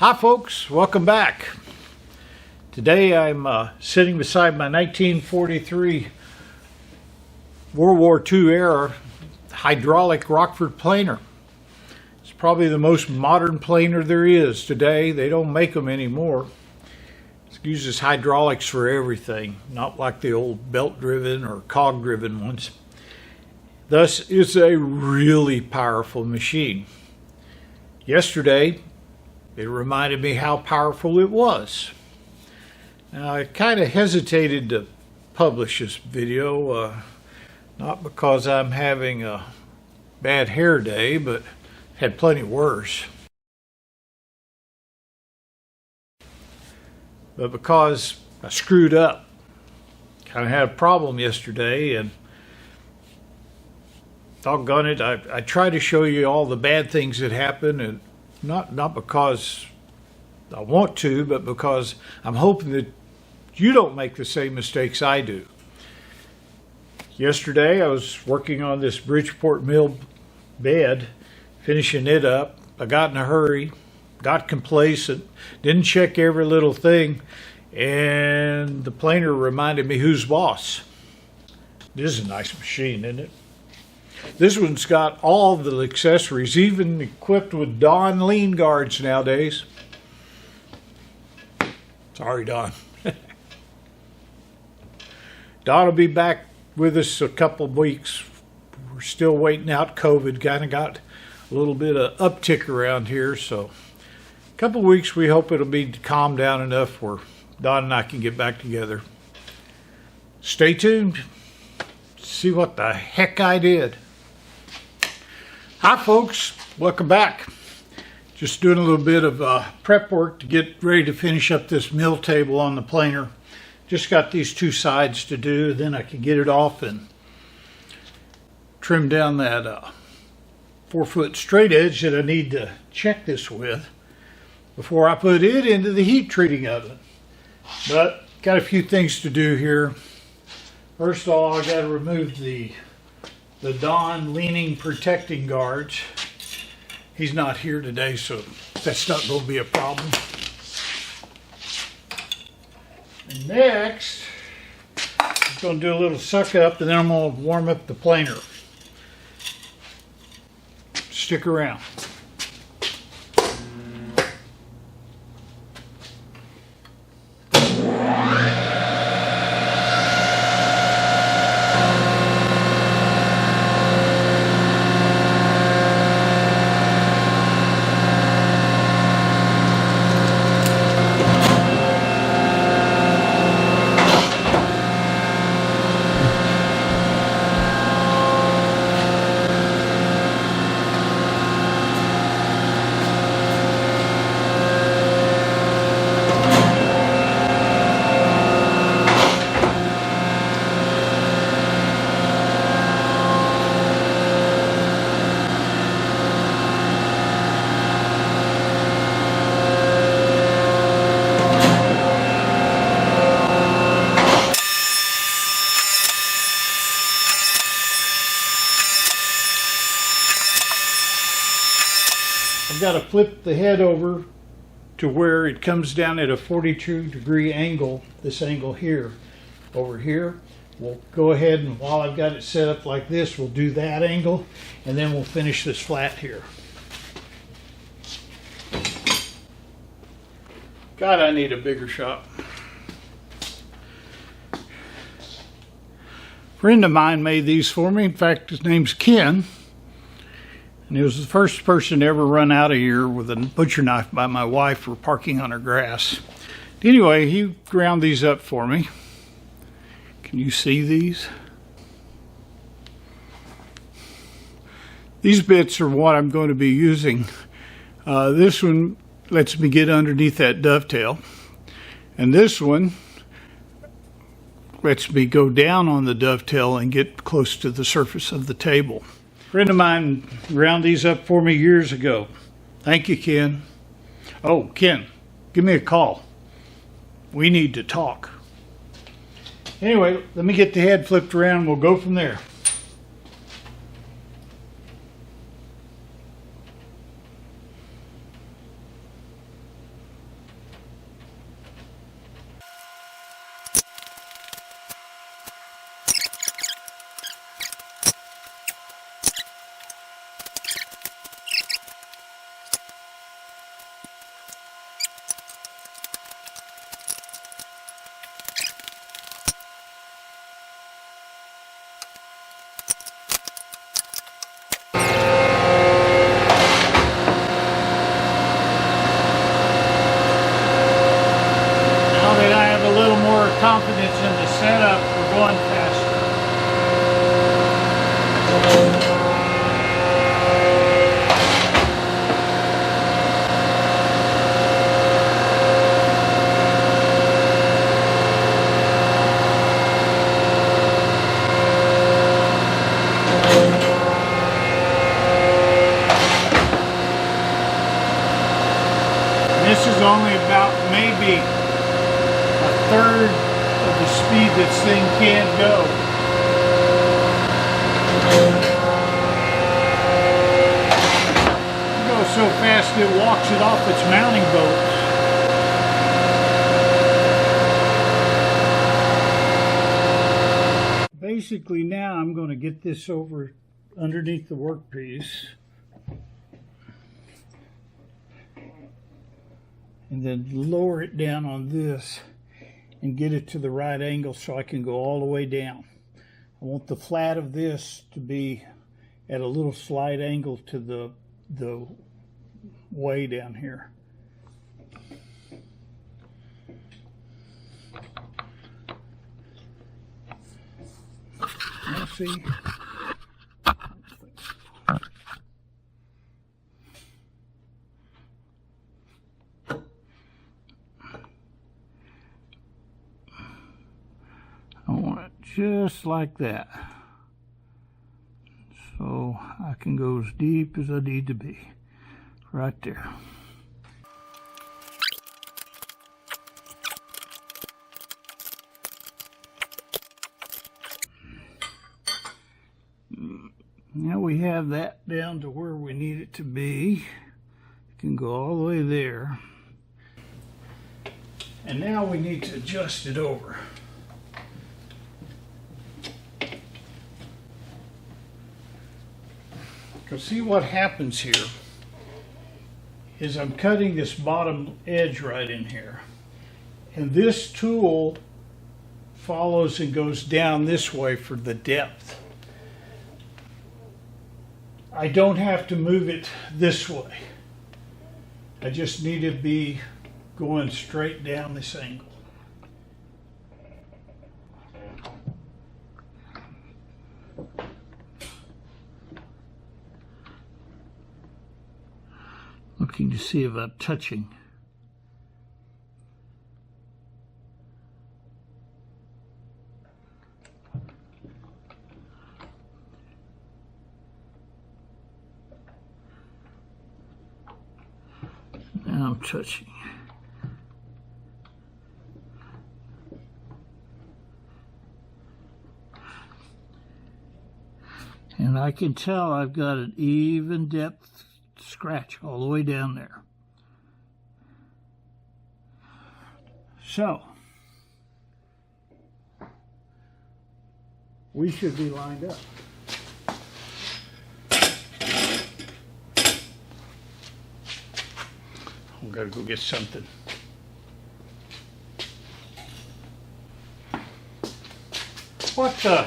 Hi folks, welcome back. Today I'm sitting beside my 1943 World War II era hydraulic Rockford planer. It's probably the most modern planer there is today. They don't make them anymore. It uses hydraulics for everything, not like the old belt-driven or cog-driven ones. Thus, it's a really powerful machine. Yesterday, it reminded me how powerful it was. Now, I kind of hesitated to publish this video, not because I'm having a bad hair day, but had plenty worse. But because I screwed up. Kind of had a problem yesterday, and doggone it, I try to show you all the bad things that happen, and not because I want to, but because I'm hoping that you don't make the same mistakes I do. Yesterday I was working on this Bridgeport mill bed, finishing it up. I got in a hurry, got complacent, didn't check every little thing, and the planer reminded me who's boss. This is a nice machine, isn't it? This one's got all the accessories, even equipped with Don lean guards nowadays. Sorry, Don. Don will be back with us a couple of weeks. We're still waiting out COVID. Kind of got a little bit of uptick around here, so a couple of weeks we hope it'll be calmed down enough where Don and I can get back together. Stay tuned. See what the heck I did. Hi folks, welcome back. Just doing a little bit of prep work to get ready to finish up this mill table on the planer. Just got these two sides to do, then I can get it off and trim down that 4-foot straight edge that I need to check this with before I put it into the heat treating oven. But got a few things to do here. First of all, I got to remove the Don leaning protecting guards. He's not here today, so that's not going to be a problem. And next, I'm going to do a little suck up, and then I'm going to warm up the planer. Stick around. I've got to flip the head over to where it comes down at a 42-degree angle, this angle here. Over here, we'll go ahead and while I've got it set up like this, we'll do that angle, and then we'll finish this flat here. God, I need a bigger shop. A friend of mine made these for me. In fact, his name's Ken. And he was the first person to ever run out of here with a butcher knife by my wife for parking on her grass. Anyway, he ground these up for me. Can you see these? These bits are what I'm going to be using. This one lets me get underneath that dovetail. And this one lets me go down on the dovetail and get close to the surface of the table. A friend of mine ground these up for me years ago. Thank you, Ken. Oh, Ken, give me a call. We need to talk. Anyway, let me get the head flipped around and we'll go from there. This is only about maybe a third of the speed this thing can go. It goes so fast it walks it off its mounting bolts. Basically now I'm going to get this over underneath the workpiece. And then lower it down on this and get it to the right angle so I can go all the way down. I want the flat of this to be at a little slight angle to the way down here. Now see. I want it just like that, so I can go as deep as I need to be, right there. Now we have that down to where we need it to be. It can go all the way there. And now we need to adjust it over. Because see what happens here is I'm cutting this bottom edge right in here. And this tool follows and goes down this way for the depth. I don't have to move it this way. I just need to be going straight down this angle. Looking to see if I'm touching. Now I'm touching. And I can tell I've got an even depth scratch all the way down there. So we should be lined up. I've got to go get something. What the?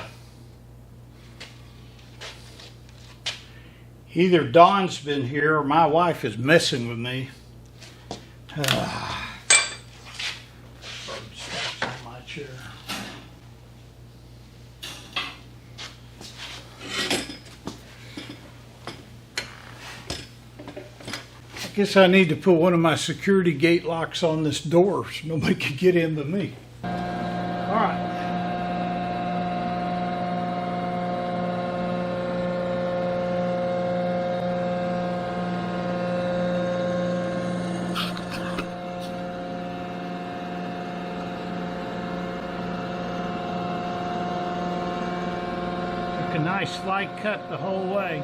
Either Dawn's been here or my wife is messing with me. On my chair. I guess I need to put one of my security gate locks on this door so nobody can get in but me. All right. A nice slight cut the whole way.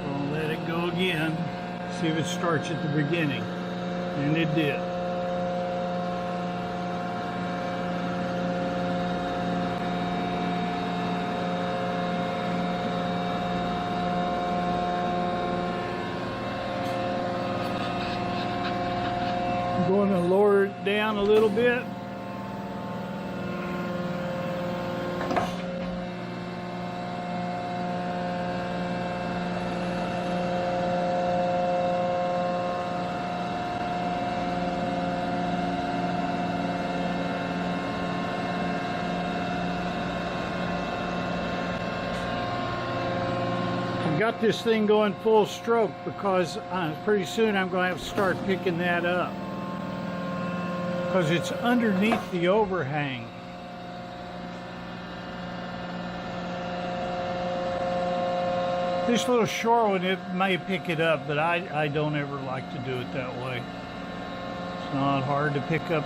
We'll let it go again. See if it starts at the beginning. And it did. I'm going to lower it down a little bit. got this thing going full stroke because pretty soon I'm going to have to start picking that up because it's underneath the overhang. This little short one, it may pick it up, but I don't ever like to do it that way. It's not hard to pick up.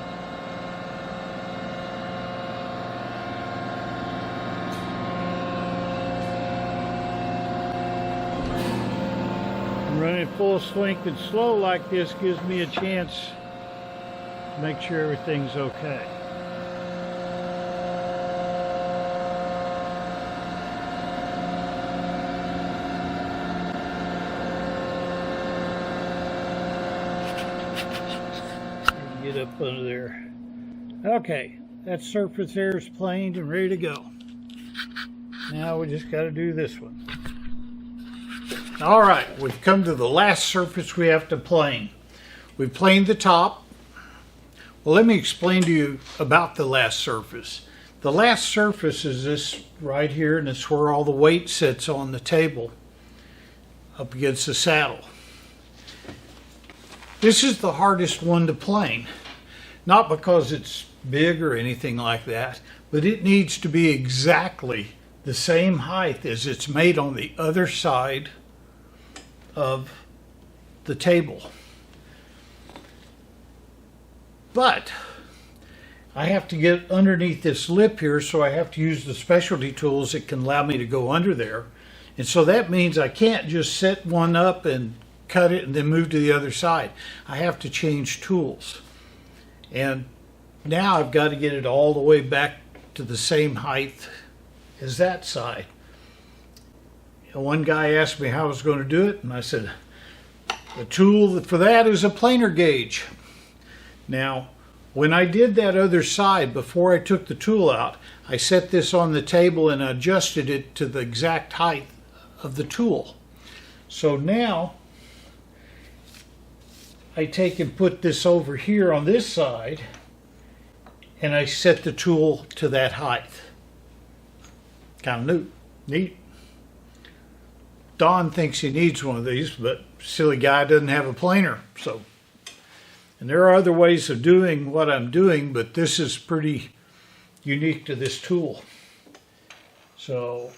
Running full swing and slow like this gives me a chance to make sure everything's okay. Get up under there. Okay, that surface there is planed and ready to go. Now we just got to do this one. All right, we've come to the last surface we have to plane. We've planed the top. Well, let me explain to you about the last surface. The last surface is this right here, and it's where all the weight sits on the table up against the saddle. This is the hardest one to plane, not because it's big or anything like that, but it needs to be exactly the same height as it's made on the other side of the table. But I have to get underneath this lip here, so I have to use the specialty tools that can allow me to go under there. And so that means I can't just set one up and cut it and then move to the other side. I have to change tools. And now I've got to get it all the way back to the same height as that side. One guy asked me how I was going to do it, and I said, the tool for that is a planer gauge. Now, when I did that other side, before I took the tool out, I set this on the table and adjusted it to the exact height of the tool. So now, I take and put this over here on this side, and I set the tool to that height. Kind of neat. Don thinks he needs one of these, but silly guy doesn't have a planer. So, and there are other ways of doing what I'm doing, but this is pretty unique to this tool. So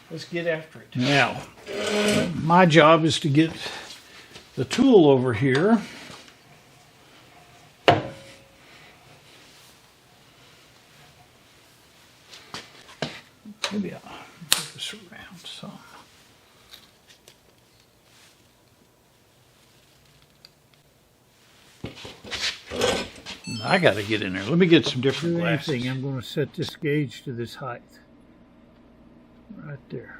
let's get after it. Now, my job is to get the tool over here. Maybe I'll move this around some. I got to get in there. Let me get some different glasses. I'm going to set this gauge to this height. Right there.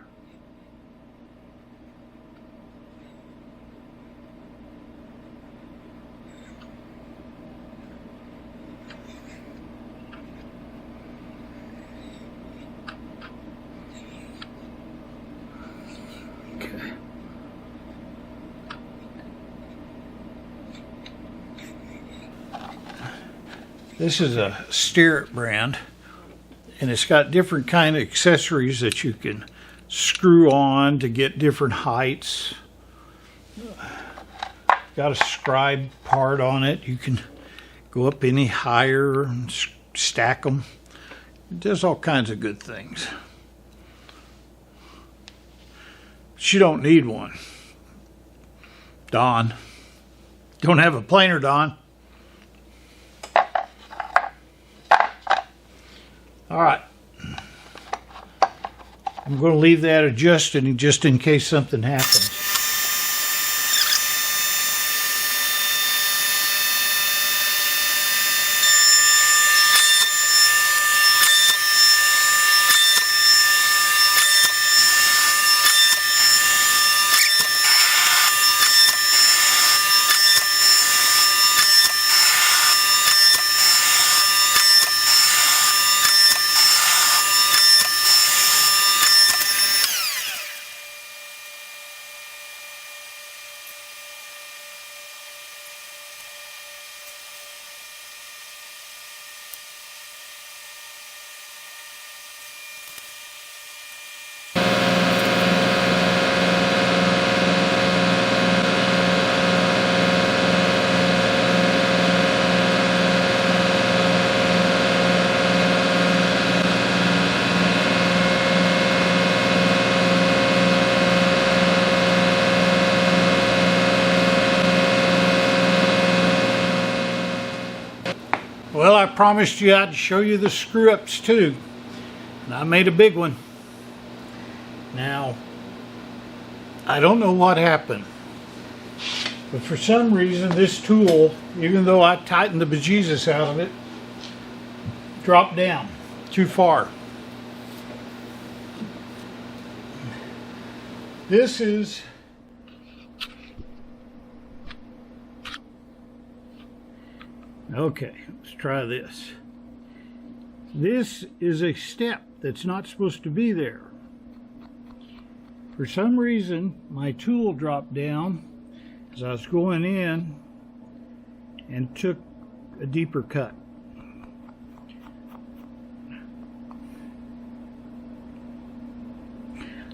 Okay. This is a Steer-It brand, and it's got different kind of accessories that you can screw on to get different heights. Got a scribe part on it. You can go up any higher and stack them. It does all kinds of good things. But you don't need one. Don. Don't have a planer, Don. All right. I'm going to leave that adjusted just in case something happens. Well, I promised you I'd show you the screw ups too. And I made a big one. Now, I don't know what happened, but for some reason this tool, even though I tightened the bejesus out of it, dropped down too far. This is okay, let's try this. This is a step that's not supposed to be there. For some reason, my tool dropped down as I was going in and took a deeper cut.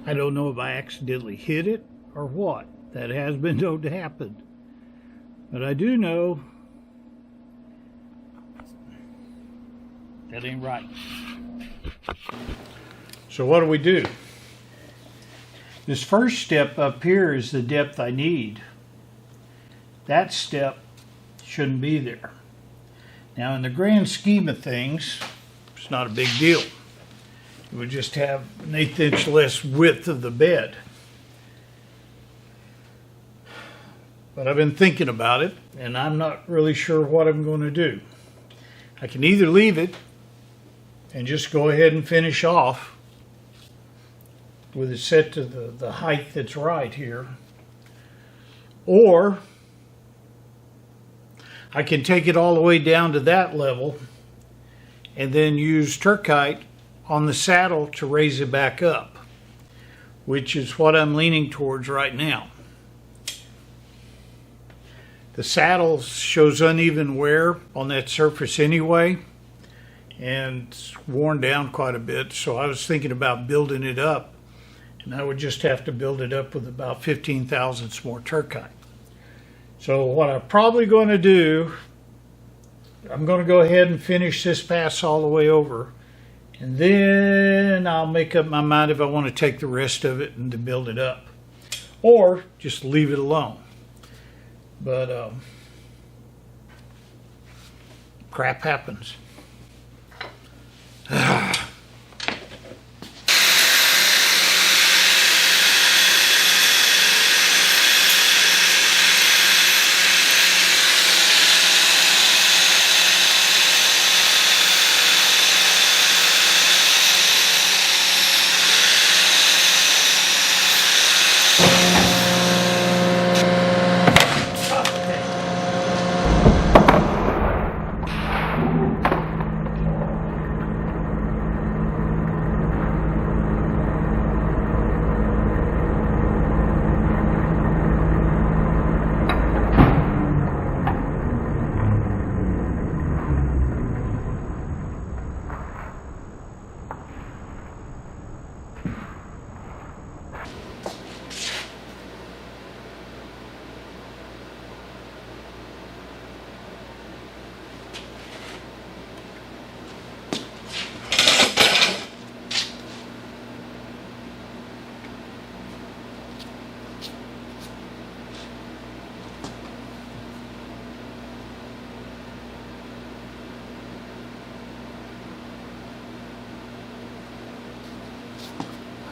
I don't know if I accidentally hit it or what. That has been known to happen. But I do know that ain't right. So what do? This first step up here is the depth I need. That step shouldn't be there. Now, in the grand scheme of things, it's not a big deal. It would just have an 1/8 inch less width of the bed. But I've been thinking about it, and I'm not really sure what I'm going to do. I can either leave it and just go ahead and finish off with it set to the height that's right here, or I can take it all the way down to that level and then use turkite on the saddle to raise it back up, which is what I'm leaning towards right now. The saddle shows uneven wear on that surface anyway, and it's worn down quite a bit, so I was thinking about building it up, and I would just have to build it up with about 15 thousandths more turkite. So what I'm probably going to do, I'm going to go ahead and finish this pass all the way over, and then I'll make up my mind if I want to take the rest of it and to build it up, or just leave it alone. But crap happens.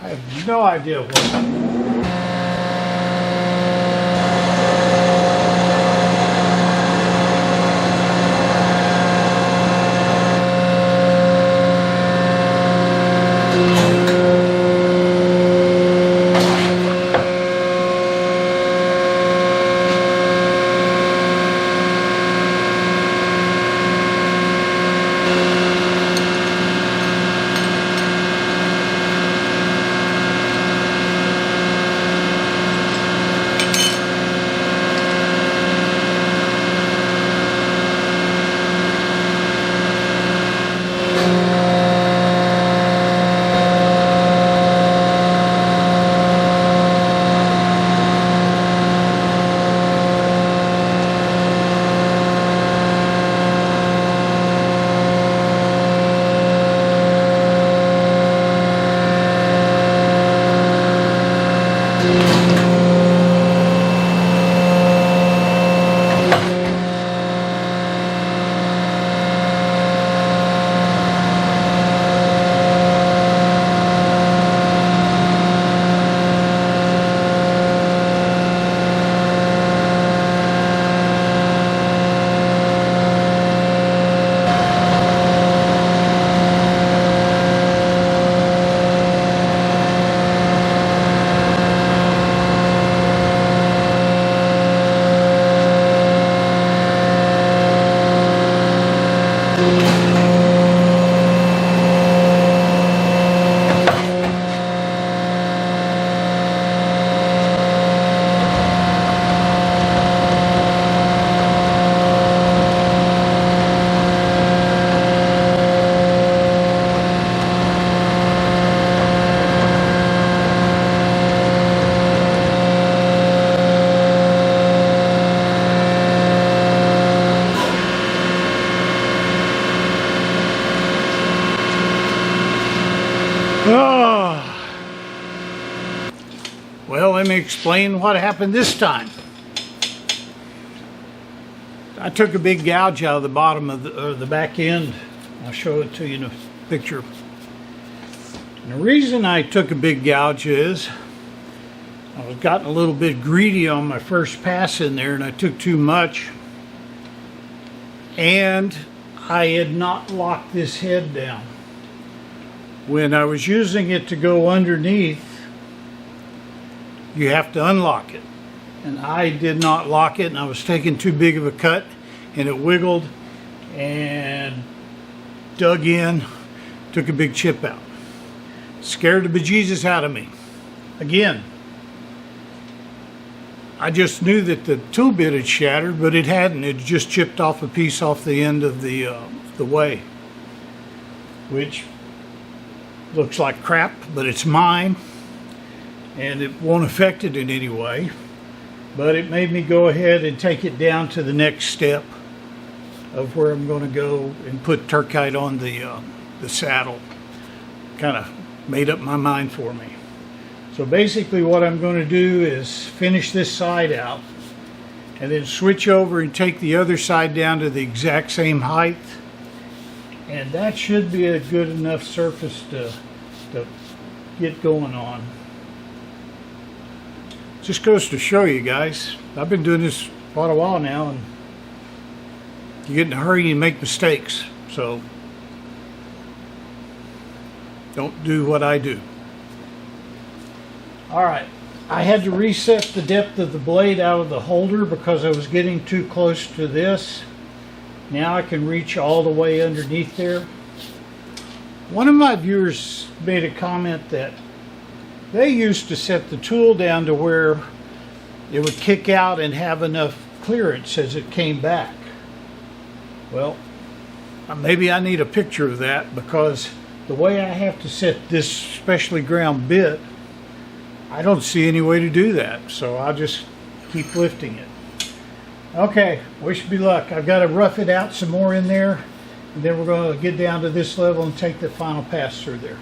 I have no idea what. explain what happened this time. I took a big gouge out of the bottom of the back end. I'll show it to you in a picture. And the reason I took a big gouge is I was gotten a little bit greedy on my first pass in there, and I took too much. And I had not locked this head down. When I was using it to go underneath, you have to unlock it. And I did not lock it, and I was taking too big of a cut, and it wiggled and dug in, took a big chip out. Scared the bejesus out of me. Again, I just knew that the tool bit had shattered, but it hadn't. It just chipped off a piece off the end of the way, which looks like crap, but it's mine, and it won't affect it in any way. But it made me go ahead and take it down to the next step of where I'm going to go and put Turkite on the saddle. Kind of made up my mind for me. So basically what I'm going to do is finish this side out and then switch over and take the other side down to the exact same height. And that should be a good enough surface to get going on. Just goes to show you guys, I've been doing this quite a while now, and you get in a hurry and make mistakes. So don't do what I do. Alright, I had to reset the depth of the blade out of the holder because I was getting too close to this. Now I can reach all the way underneath there. One of my viewers made a comment that they used to set the tool down to where it would kick out and have enough clearance as it came back. Well, maybe I need a picture of that, because the way I have to set this specially ground bit, I don't see any way to do that. So I'll just keep lifting it. Okay, wish me luck. I've got to rough it out some more in there, and then we're going to get down to this level and take the final pass through there.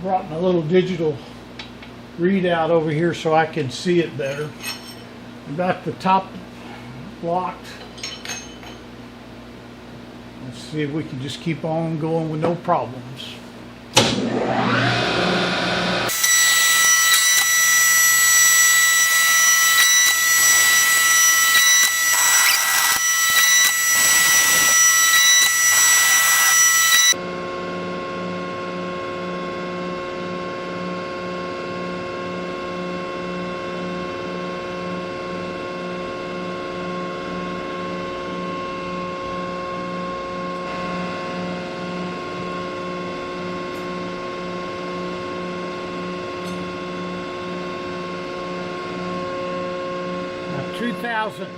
Brought my little digital readout over here so I can see it better. I've got the top locked. Let's see if we can just keep on going with no problems. Thousands.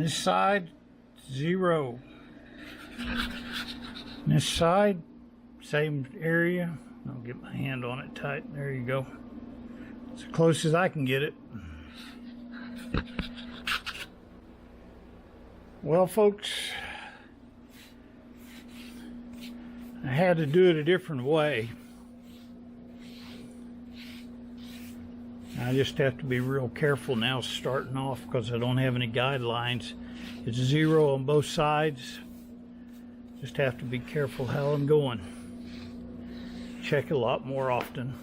This side, 0. This side, same area. I'll get my hand on it tight. There you go. As close as I can get it. Well, folks, I had to do it a different way. I just have to be real careful now starting off because I don't have any guidelines. It's 0 on both sides. Just have to be careful how I'm going. Check a lot more often.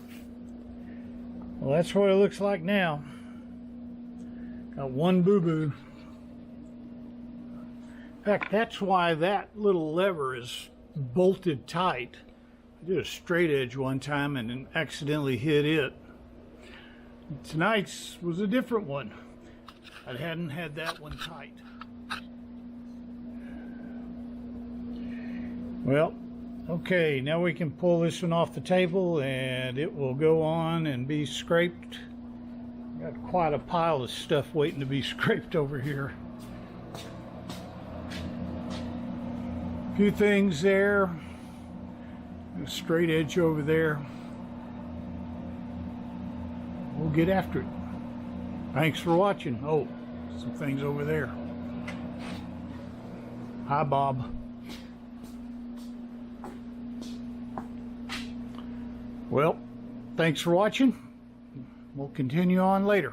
Well, that's what it looks like now. Got one boo-boo. In fact, that's why that little lever is bolted tight. I did a straight edge one time and then accidentally hit it. Tonight's was a different one. I hadn't had that one tight. Well, okay, now we can pull this one off the table and it will go on and be scraped. Got quite a pile of stuff waiting to be scraped over here. A few things there. A straight edge over there. We'll get after it. Thanks for watching. Oh, some things over there. Hi, Bob. Well, thanks for watching. We'll continue on later.